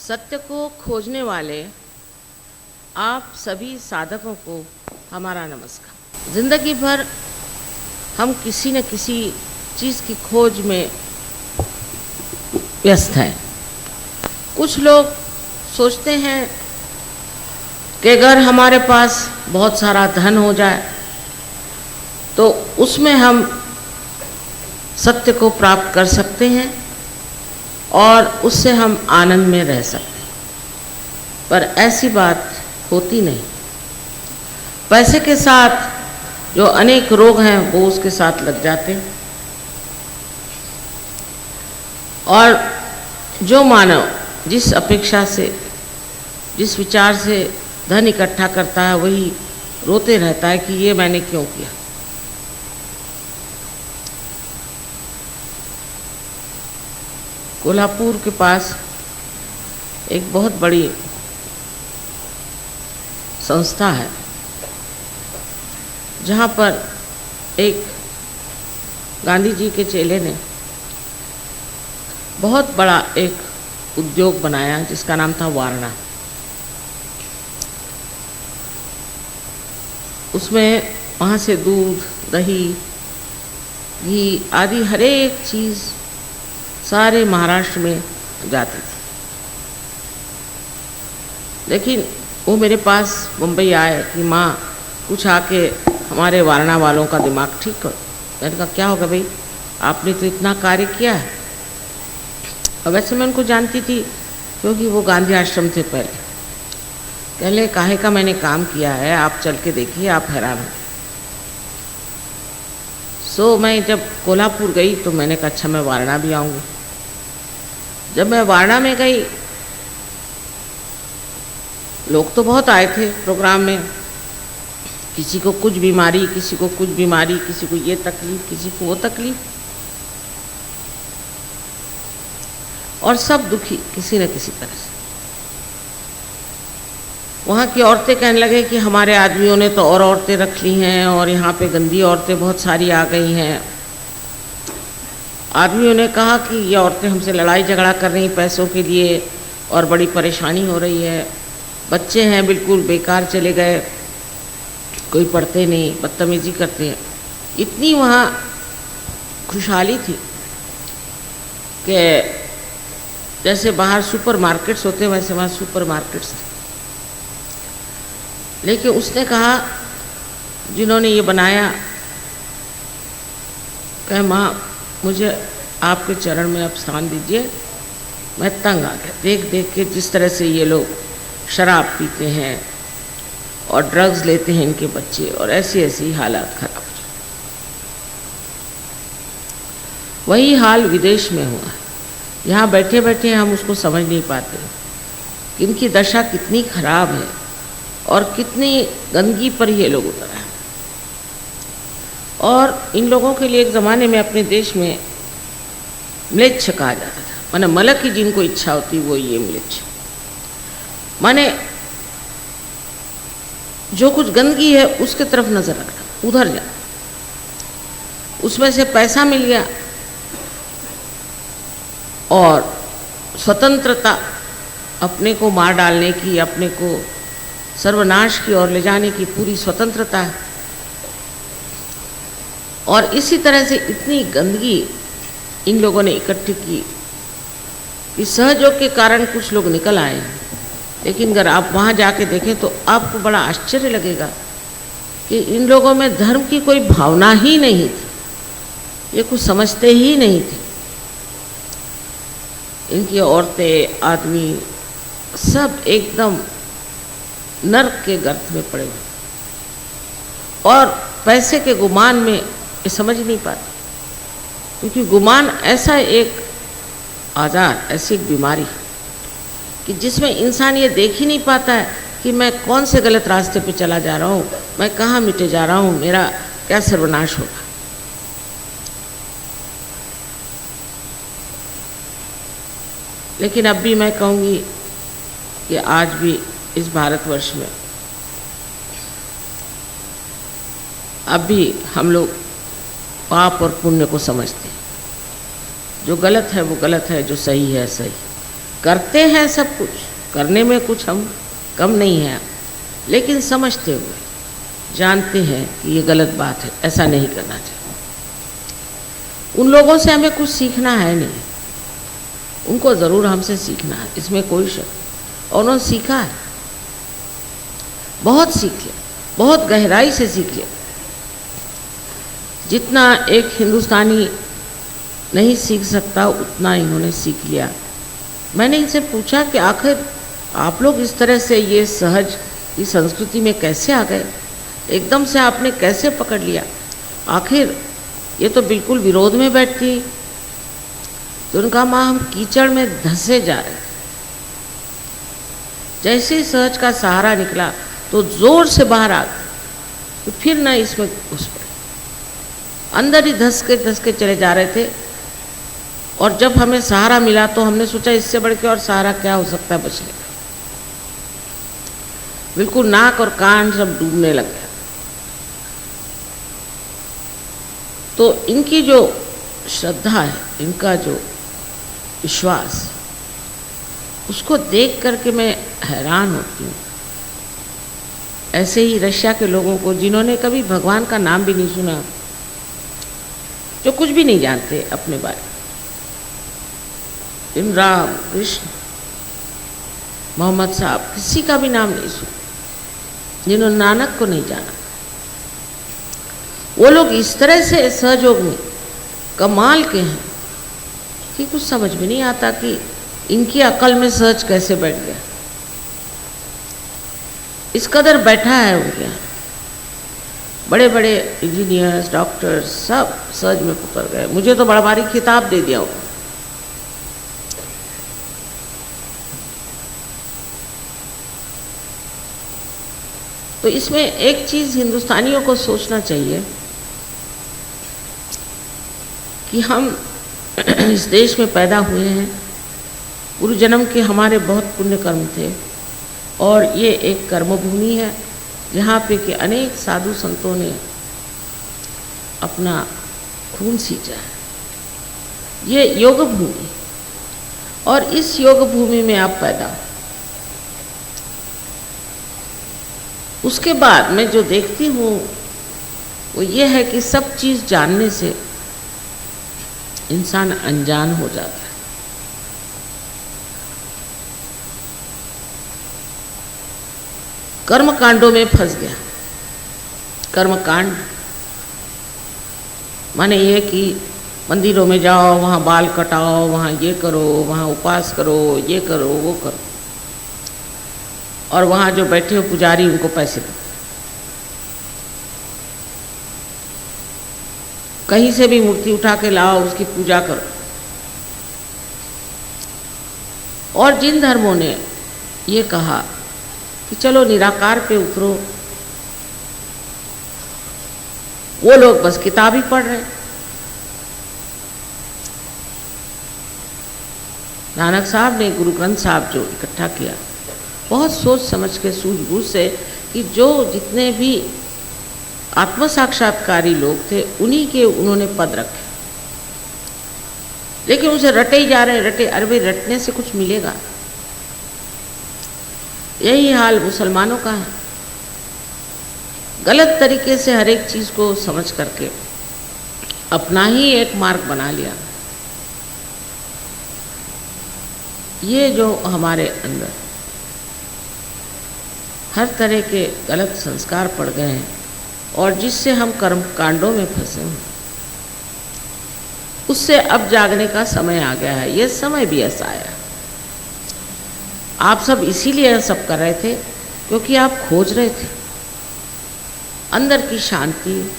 सत्य को खोजने वाले आप सभी साधकों को हमारा नमस्कार। जिंदगी भर हम किसी न किसी चीज़ की खोज में व्यस्त हैं। कुछ लोग सोचते हैं कि अगर हमारे पास बहुत सारा धन हो जाए तो उसमें हम सत्य को प्राप्त कर सकते हैं और उससे हम आनंद में रह सकते हैं, पर ऐसी बात होती नहीं। पैसे के साथ जो अनेक रोग हैं वो उसके साथ लग जाते हैं और जो मानव जिस अपेक्षा से, जिस विचार से धन इकट्ठा करता है वही रोते रहता है कि ये मैंने क्यों किया। कोल्हापुर के पास एक बहुत बड़ी संस्था है जहाँ पर एक गांधी जी के चेले ने बहुत बड़ा एक उद्योग बनाया जिसका नाम था वारणा। उसमें वहाँ से दूध, दही, घी आदि हर एक चीज़ सारे महाराष्ट्र में जाती थी। लेकिन वो मेरे पास मुंबई आए कि माँ कुछ आके हमारे वारणा वालों का दिमाग ठीक करो। मैंने कहा क्या होगा भाई, आपने तो इतना कार्य किया है। और वैसे मैं उनको जानती थी क्योंकि वो गांधी आश्रम थे पहले। पहले काहे का मैंने काम किया है, आप चल के देखिए, आप हैरान हो। सो मैं जब कोल्हापुर गई तो मैंने कहा अच्छा मैं वारणा भी आऊँगी। जब मैं वारणा में गई, लोग तो बहुत आए थे प्रोग्राम में, किसी को कुछ बीमारी, किसी को कुछ बीमारी, किसी को ये तकलीफ, किसी को वो तकलीफ, और सब दुखी किसी न किसी तरह से। वहाँ की औरतें कहने लगे कि हमारे आदमियों ने तो और औरतें रख ली हैं और यहाँ पे गंदी औरतें बहुत सारी आ गई हैं। आदमियों ने कहा कि ये औरतें हमसे लड़ाई झगड़ा कर रही पैसों के लिए और बड़ी परेशानी हो रही है। बच्चे हैं बिल्कुल बेकार चले गए, कोई पढ़ते नहीं, बदतमीजी करते हैं। इतनी वहाँ खुशहाली थी कि जैसे बाहर सुपर मार्केट्स होते हैं वैसे वहाँ सुपर मार्केट्स थे। लेकिन उसने कहा, जिन्होंने ये बनाया, कहे माँ मुझे आपके चरण में अब स्थान दीजिए। मैं तंग आ गया देख देख के जिस तरह से ये लोग शराब पीते हैं और ड्रग्स लेते हैं इनके बच्चे, और ऐसी ऐसी हालात खराब हो जाए। वही हाल विदेश में हुआ है। यहाँ बैठे बैठे हम उसको समझ नहीं पाते कि इनकी दशा कितनी खराब है और कितनी गंदगी पर ये लोग उतर हैं। और इन लोगों के लिए एक ज़माने में अपने देश में म्लेच्छ कहा जाता था। माने मलक की जिनको इच्छा होती वो ये म्लेच्छ, माने जो कुछ गंदगी है उसके तरफ नजर रखना, उधर जा, उसमें से पैसा मिल गया और स्वतंत्रता, अपने को मार डालने की, अपने को सर्वनाश की ओर ले जाने की पूरी स्वतंत्रता है। और इसी तरह से इतनी गंदगी इन लोगों ने इकट्ठी की कि सहयोग के कारण कुछ लोग निकल आए। लेकिन अगर आप वहाँ जाके देखें तो आपको बड़ा आश्चर्य लगेगा कि इन लोगों में धर्म की कोई भावना ही नहीं थी, ये कुछ समझते ही नहीं थे। इनकी औरतें, आदमी सब एकदम नर्क के गर्त में पड़े हुए और पैसे के गुमान में ये समझ नहीं पाते। क्योंकि गुमान ऐसा एक आजार, ऐसी एक बीमारी कि जिसमें इंसान ये देख ही नहीं पाता है कि मैं कौन से गलत रास्ते पे चला जा रहा हूँ, मैं कहाँ मिटे जा रहा हूँ, मेरा क्या सर्वनाश होगा। लेकिन अब भी मैं कहूँगी कि आज भी इस भारतवर्ष में अब भी हम लोग पाप और पुण्य को समझते हैं। जो गलत है वो गलत है, जो सही है सही। करते हैं सब कुछ, करने में कुछ हम कम नहीं हैं, लेकिन समझते हुए जानते हैं कि ये गलत बात है, ऐसा नहीं करना चाहिए। उन लोगों से हमें कुछ सीखना है नहीं, उनको ज़रूर हमसे सीखना है, इसमें कोई शक। और उन्होंने सीखा है, बहुत सीख लिया, बहुत गहराई से सीख लिया, जितना एक हिंदुस्तानी नहीं सीख सकता उतना इन्होंने सीख लिया। मैंने इनसे पूछा कि आखिर आप लोग इस तरह से ये सहज इस संस्कृति में कैसे आ गए, एकदम से आपने कैसे पकड़ लिया, आखिर ये तो बिल्कुल विरोध में बैठती। तो उनका माँ हम कीचड़ में धंसे जा रहे थे, जैसे ही सहज का सहारा निकला तो जोर से बाहर आ गए, तो फिर ना इसमें घुस पड़े, अंदर ही धस के चले जा रहे थे। और जब हमें सहारा मिला तो हमने सोचा इससे बढ़ के और सहारा क्या हो सकता है बचने का। बिल्कुल नाक और कान सब डूबने लग गया। तो इनकी जो श्रद्धा है, इनका जो विश्वास, उसको देख करके मैं हैरान होती हूँ। ऐसे ही रशिया के लोगों को जिन्होंने कभी भगवान का नाम भी नहीं सुना, जो कुछ भी नहीं जानते अपने बारे में, इन राम कृष्ण मोहम्मद साहब किसी का भी नाम नहीं सुना, जिन्होंने नानक को नहीं जाना, वो लोग इस तरह से सहयोग में कमाल के हैं कि कुछ समझ में नहीं आता कि इनकी अकल में सहज कैसे बैठ गया। इस कदर बैठा है उनके यहाँ, बड़े बड़े इंजीनियर्स डॉक्टर्स सब सहज में उतर गए। मुझे तो बड़ा भारी खिताब दे दिया उन्होंने। तो इसमें एक चीज़ हिंदुस्तानियों को सोचना चाहिए कि हम इस देश में पैदा हुए हैं, पूर्व जन्म के हमारे बहुत पुण्य कर्म थे, और ये एक कर्मभूमि है जहाँ पे कि अनेक साधु संतों ने अपना खून सींचा है। ये योग भूमि, और इस योग भूमि में आप पैदा हो। उसके बाद मैं जो देखती हूँ वो ये है कि सब चीज़ जानने से इंसान अनजान हो जाता है। कर्म कांडों में फंस गया। कर्म कांड माने ये कि मंदिरों में जाओ, वहाँ बाल कटाओ, वहाँ ये करो, वहाँ उपवास करो, ये करो, वो करो, और वहाँ जो बैठे हो पुजारी उनको पैसे दो। कहीं से भी मूर्ति उठा के लाओ, उसकी पूजा करो। और जिन धर्मों ने ये कहा कि चलो निराकार पे उतरो, वो लोग बस किताब ही पढ़ रहे हैं। नानक साहब ने गुरु ग्रंथ साहब जो इकट्ठा किया, बहुत सोच समझ के सूझबूझ से, कि जो जितने भी आत्म साक्षात्कारी लोग थे उन्हीं के उन्होंने पद रखे, लेकिन उसे रटे ही जा रहे, रटे। अरे भाई, रटने से कुछ मिलेगा? यही हाल मुसलमानों का है। गलत तरीके से हर एक चीज़ को समझ करके अपना ही एक मार्ग बना लिया। ये जो हमारे अंदर हर तरह के गलत संस्कार पड़ गए हैं और जिससे हम कर्म कांडों में फंसे हैं, उससे अब जागने का समय आ गया है। ये समय भी ऐसा आया। आप सब इसीलिए सब कर रहे थे क्योंकि आप खोज रहे थे अंदर की शांति,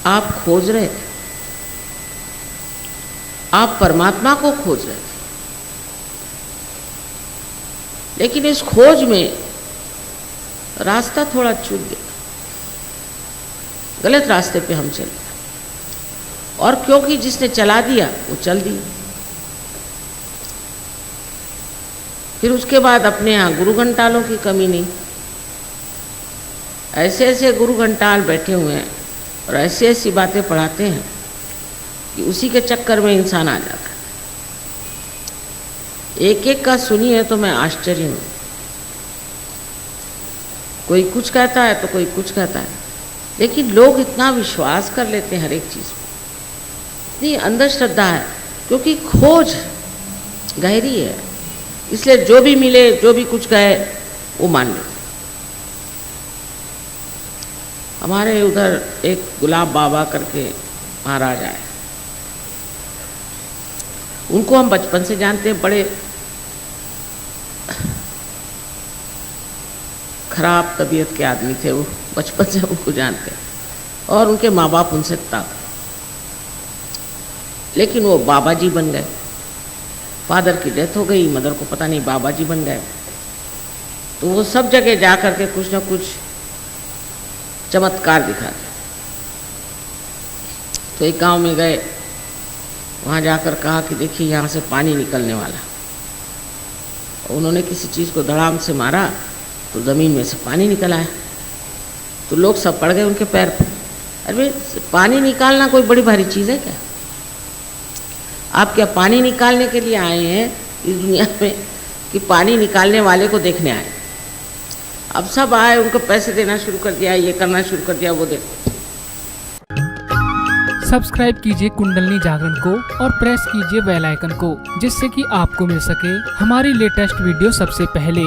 आप खोज रहे थे, आप परमात्मा को खोज रहे थे। लेकिन इस खोज में रास्ता थोड़ा चूक गया, गलत रास्ते पे हम चले, और क्योंकि जिसने चला दिया वो चल दिया। फिर उसके बाद अपने यहाँ गुरु घंटालों की कमी नहीं। ऐसे ऐसे गुरु घंटाल बैठे हुए हैं और ऐसी ऐसी बातें पढ़ाते हैं कि उसी के चक्कर में इंसान आ जाता है। एक एक का सुनिए तो मैं आश्चर्य हूँ। कोई कुछ कहता है तो कोई कुछ कहता है, लेकिन लोग इतना विश्वास कर लेते हैं हर एक चीज़ में, इतनी अंधश्रद्धा है, क्योंकि खोज गहरी है, इसलिए जो भी मिले जो भी कुछ कहे वो मान लेते। हमारे उधर एक गुलाब बाबा करके महाराज आए, उनको हम बचपन से जानते हैं, बड़े खराब तबीयत के आदमी थे वो, बचपन से उनको जानते हैं, और उनके माँ बाप उनसे था, लेकिन वो बाबा जी बन गए। फादर की डेथ हो गई, मदर को पता नहीं, बाबा जी बन गए। तो वो सब जगह जा कर के कुछ ना कुछ चमत्कार दिखाते। तो एक गांव में गए, वहाँ जाकर कहा कि देखिए यहाँ से पानी निकलने वाला। उन्होंने किसी चीज़ को धड़ाम से मारा तो ज़मीन में से पानी निकल आया। तो लोग सब पड़ गए उनके पैर पर। अरे पानी निकालना कोई बड़ी भारी चीज़ है क्या? आप क्या पानी निकालने के लिए आए हैं इस दुनिया में कि पानी निकालने वाले को देखने आए? अब सब आए, उनको पैसे देना शुरू कर दिया, ये करना शुरू कर दिया, वो देखो। सब्सक्राइब कीजिए कुंडलनी जागरण को और प्रेस कीजिए बेल आइकन को, जिससे कि आपको मिल सके हमारी लेटेस्ट वीडियो सबसे पहले।